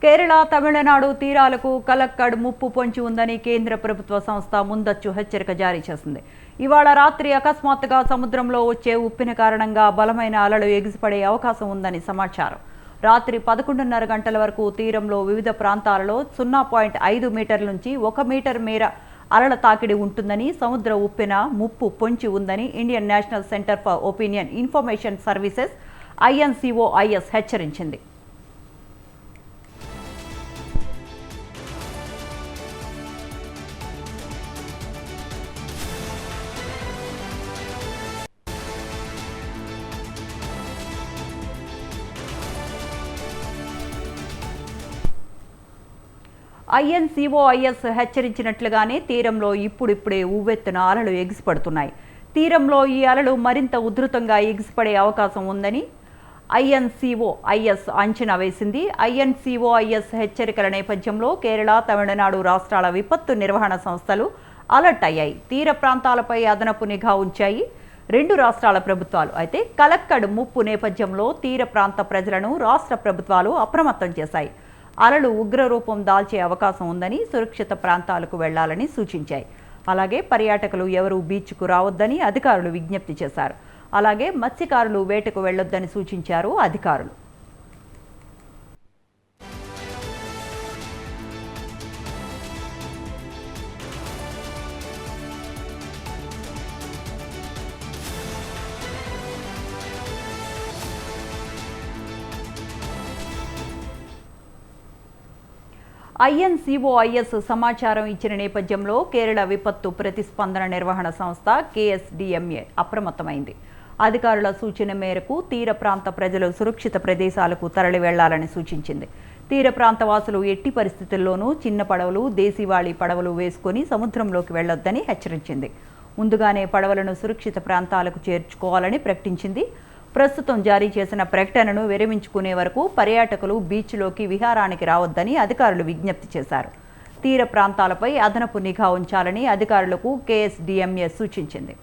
కేరళ, తమిళనాడు తీరాలకు కలక్కడ్ ముప్పు పొంచి ఉందని కేంద్ర ప్రభుత్వ సంస్థ ముందచ్చు హెచ్చరిక జారీ చేసింది. ఇవాళ రాత్రి అకస్మాత్తుగా సముద్రంలో వచ్చే ఉప్పిన కారణంగా బలమైన అలలు ఎగిసిపడే అవకాశం ఉందని సమాచారం. రాత్రి 11:30 గంటల వరకు తీరంలో వివిధ ప్రాంతాలలో 0.5 మీటర్ల నుంచి 1 మీటర్ మేర అలల తాకిడి ఉంటుందని, సముద్ర ఉప్పెన ముప్పు పొంచి ఉందని Indian national centre for opinion information services INCOIS హెచ్చరించింది. INCOIS హెచ్చరించినట్లుగానే తీరంలో ఇప్పుడిప్పుడే ఉవ్వెత్తున అలలు ఎగిసిపడుతున్నాయి. తీరంలో ఈ అలలు మరింత ఉధృతంగా ఎగిసిపడే అవకాశం ఉందని INCOIS అంచనా వేసింది. INCOIS హెచ్చరికల నేపథ్యంలో కేరళ, తమిళనాడు రాష్ట్రాల విపత్తు నిర్వహణ సంస్థలు అలర్ట్ అయ్యాయి. తీర ప్రాంతాలపై అదనపు నిఘా ఉంచాయి రెండు రాష్ట్రాల ప్రభుత్వాలు. అయితే కలక్కడ్ ముప్పు నేపథ్యంలో తీర ప్రాంత ప్రజలను రాష్ట్ర ప్రభుత్వాలు అప్రమత్తం చేశాయి. అలలు ఉగ్రరూపం దాల్చే అవకాశం ఉందని, సురక్షిత ప్రాంతాలకు వెళ్లాలని సూచించాయి. అలాగే పర్యాటకులు ఎవరూ బీచ్కు రావద్దని అధికారులు విజ్ఞప్తి చేశారు. అలాగే మత్స్యకారులు వేటకు వెళ్లొద్దని సూచించారు అధికారులు. INCOIS సమాచారం ఇచ్చిన నేపథ్యంలో కేరళ విపత్తు ప్రతిస్పందన నిర్వహణ సంస్థ KSDMA అప్రమత్తమైంది. అధికారుల సూచన మేరకు తీర ప్రాంత ప్రజలు సురక్షిత ప్రదేశాలకు తరలి వెళ్లాలని సూచించింది. తీర ప్రాంత వాసులు ఎట్టి పరిస్థితుల్లోనూ చిన్న పడవలు, దేశీవాళీ పడవలు వేసుకుని సముద్రంలోకి వెళ్లొద్దని హెచ్చరించింది. ముందుగానే పడవలను సురక్షిత ప్రాంతాలకు చేర్చుకోవాలని ప్రకటించింది. ప్రస్తుతం జారీ చేసిన ప్రకటనను విరమించుకునే వరకు పర్యాటకులు బీచ్లోకి విహారానికి రావద్దని అధికారులు విజ్ఞప్తి చేశారు. తీర ప్రాంతాలపై అదనపు నిఘా ఉంచాలని అధికారులకు KSDMA సూచించింది.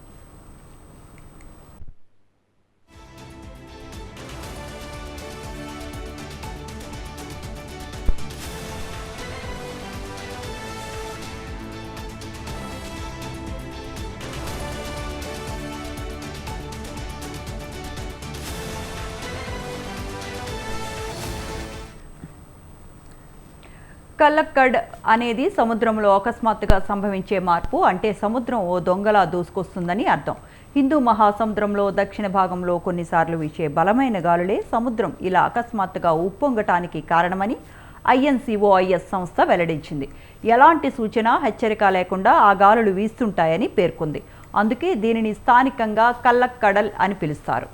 కలక్కడ్ అనేది సముద్రంలో అకస్మాత్తుగా సంభవించే మార్పు. అంటే సముద్రం ఓ దొంగలా దూసుకొస్తుందని అర్థం. హిందూ మహాసముద్రంలో దక్షిణ భాగంలో కొన్నిసార్లు వీచే బలమైన గాలులే సముద్రం ఇలా అకస్మాత్తుగా ఉప్పొంగటానికి కారణమని INCOIS సంస్థ వెల్లడించింది. ఎలాంటి సూచన, హెచ్చరిక లేకుండా ఆ గాలులు వీస్తుంటాయని పేర్కొంది. అందుకే దీనిని స్థానికంగా కల్లక్కడల్ అని పిలుస్తారు.